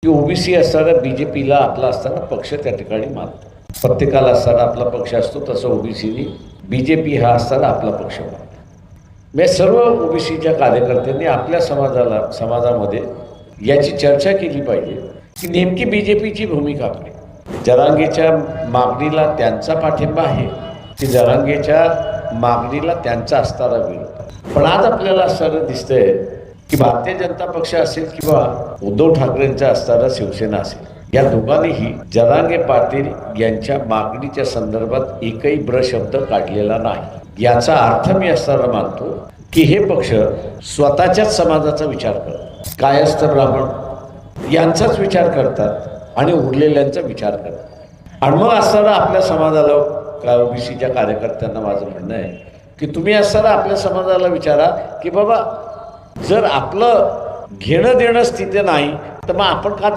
की ओबीसी असताना बीजेपीला आपला असताना पक्ष त्या ठिकाणी मानतो. प्रत्येकाला असताना आपला पक्ष असतो, तसं ओबीसीनी बीजेपी हा असताना आपला पक्ष मानतो. म्हणजे सर्व ओबीसीच्या कार्यकर्त्यांनी आपल्या समाजामध्ये याची चर्चा केली पाहिजे की नेमकी बीजेपीची भूमिका काय. जरांगेच्या मागणीला त्यांचा पाठिंबा आहे की जरांगेच्या मागणीला त्यांचा असणारा विरोध. पण आज आपल्याला असं दिसतंय की भारतीय जनता पक्ष असेल किंवा उद्धव ठाकरेंचा असणारा शिवसेना असेल, या दोघांनीही जरांगे पाटील यांच्या मागणीच्या संदर्भात एकही ब्रशब्द काढलेला नाही. याचा अर्थ मी असताना मानतो की हे पक्ष स्वतःच्याच समाजाचा विचार करतात. कायस्थ ब्राह्मण यांचाच विचार करतात आणि उरलेल्यांचा विचार करतात. आणि मग असताना आपल्या समाजाला ओबीसीच्या कार्यकर्त्यांना माझं म्हणणं आहे की तुम्ही असताना आपल्या समाजाला विचारा की बाबा, जर आपलं घेणं देणं स्थिती नाही तर मग आपण का